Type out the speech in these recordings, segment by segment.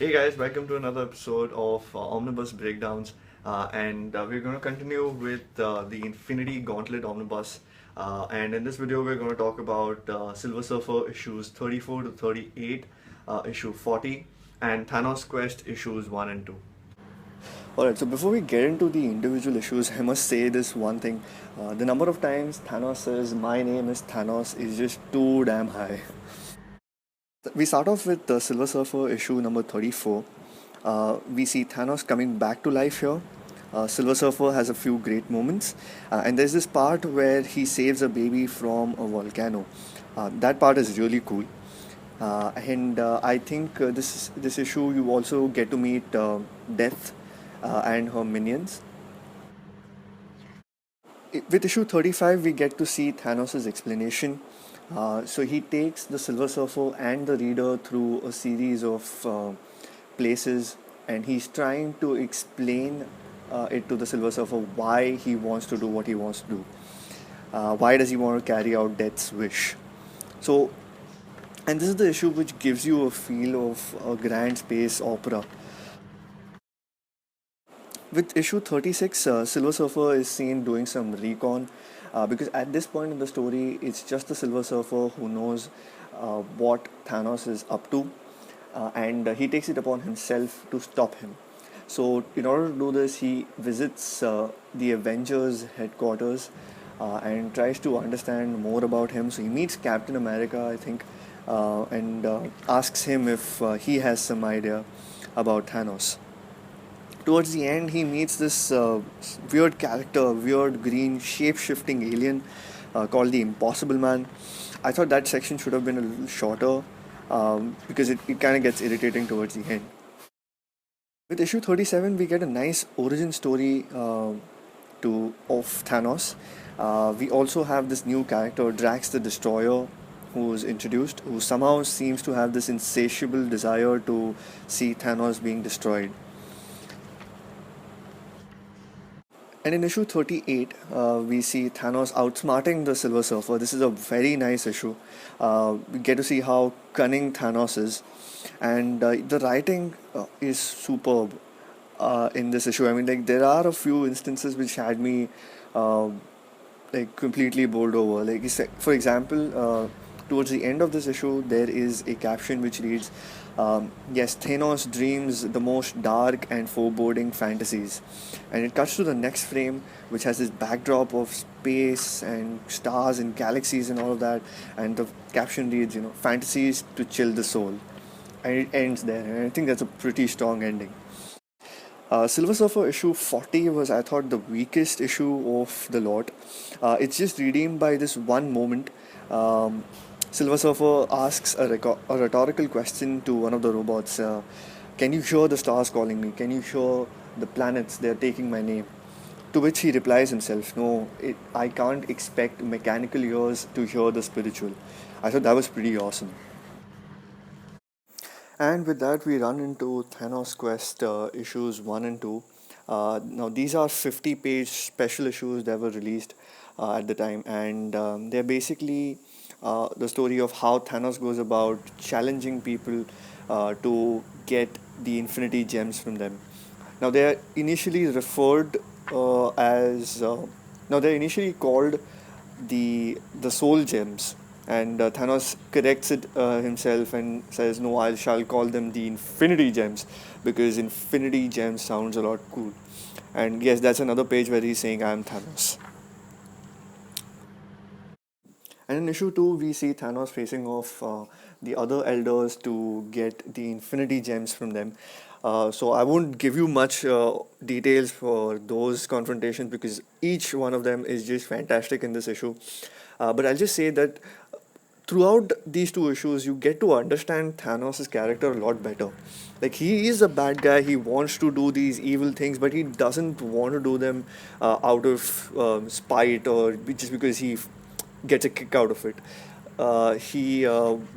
Hey guys, welcome to another episode of Omnibus Breakdowns. And we're going to continue with the Infinity Gauntlet Omnibus. And in this video, we're going to talk about Silver Surfer issues 34 to 38, issue 40, and Thanos Quest issues 1 and 2. Alright, so before we get into the individual issues, I must say this one thing. The number of times Thanos says, "My name is Thanos," is just too damn high. We start off with the Silver Surfer issue number 34. We see Thanos coming back to life here. Silver Surfer has a few great moments, and there's this part where he saves a baby from a volcano. That part is really cool. And I think this issue you also get to meet Death and her minions. With issue 35, we get to see Thanos' explanation. So he takes the Silver Surfer and the reader through a series of places, and he's trying to explain it to the Silver Surfer why he wants to do what he wants to do. Why does he want to carry out Death's wish? So, and this is the issue which gives you a feel of a grand space opera. With issue 36, Silver Surfer is seen doing some recon because at this point in the story, it's just the Silver Surfer who knows what Thanos is up to, and he takes it upon himself to stop him. So, in order to do this, he visits the Avengers headquarters and tries to understand more about him. So, he meets Captain America, I think, and asks him if he has some idea about Thanos. Towards the end, he meets this weird character, weird green shape-shifting alien called the Impossible Man. I thought that section should have been a little shorter because it kind of gets irritating towards the end. With issue 37, we get a nice origin story of Thanos. We also have this new character, Drax the Destroyer, who's introduced, who somehow seems to have this insatiable desire to see Thanos being destroyed. And in issue 38, we see Thanos outsmarting the Silver Surfer. This is a very nice issue. We get to see how cunning Thanos is. And the writing is superb in this issue. I mean, like, there are a few instances which had me completely bowled over. For example, towards the end of this issue, there is a caption which reads, "Yes, Thanos dreams the most dark and foreboding fantasies." And it cuts to the next frame, which has this backdrop of space and stars and galaxies and all of that. And the caption reads, "Fantasies to chill the soul." And it ends there. And I think that's a pretty strong ending. Silver Surfer issue 40 was, I thought, the weakest issue of the lot. It's just redeemed by this one moment. Silver Surfer asks a rhetorical question to one of the robots. Can you hear the stars calling me? Can you hear the planets? They're taking my name. To which he replies himself, "No, I can't expect mechanical ears to hear the spiritual." I thought that was pretty awesome. And with that, we run into Thanos Quest issues 1 and 2. Now, these are 50-page special issues that were released at the time, and they're basically the story of how Thanos goes about challenging people to get the Infinity Gems from them. Now, they're initially referred as. Now, they're initially called the Soul Gems, and Thanos corrects it himself and says, "No, I shall call them the Infinity Gems because Infinity Gems sounds a lot cool." And yes, that's another page where he's saying, "I am Thanos." And in issue 2, we see Thanos facing off the other elders to get the Infinity Gems from them. So I won't give you much details for those confrontations because each one of them is just fantastic in this issue. But I'll just say that throughout these two issues, you get to understand Thanos' character a lot better. Like, he is a bad guy, he wants to do these evil things, but he doesn't want to do them out of spite or just because he gets a kick out of it. He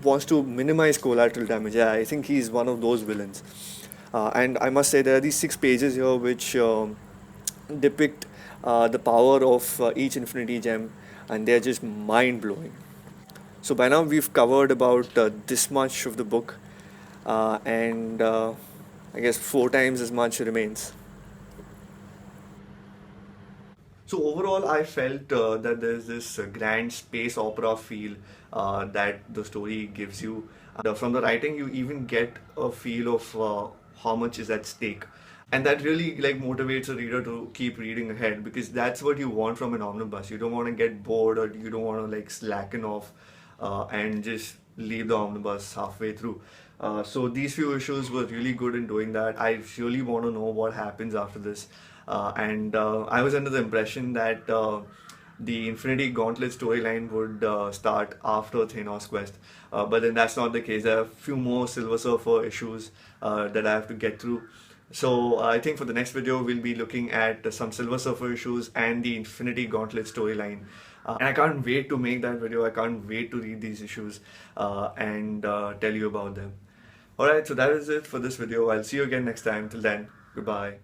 wants to minimize collateral damage. Yeah, I think he's one of those villains. And I must say, there are these 6 pages here which depict the power of each Infinity Gem, and they're just mind blowing. So by now we've covered about this much of the book, and I guess 4 times as much remains. So overall, I felt that there's this grand space opera feel that the story gives you. From the writing, you even get a feel of how much is at stake, and that really like motivates a reader to keep reading ahead, because that's what you want from an omnibus. You don't want to get bored, or you don't want to like slacken off and just leave the omnibus halfway through. So these few issues were really good in doing that. I really want to know what happens after this. And I was under the impression that the Infinity Gauntlet storyline would start after Thanos Quest, but then that's not the case. There are a few more Silver Surfer issues that I have to get through. So I think for the next video we'll be looking at some Silver Surfer issues and the Infinity Gauntlet storyline. And I can't wait to make that video. I can't wait to read these issues and tell you about them. Alright, so that is it for this video. I'll see you again next time. Till then, goodbye.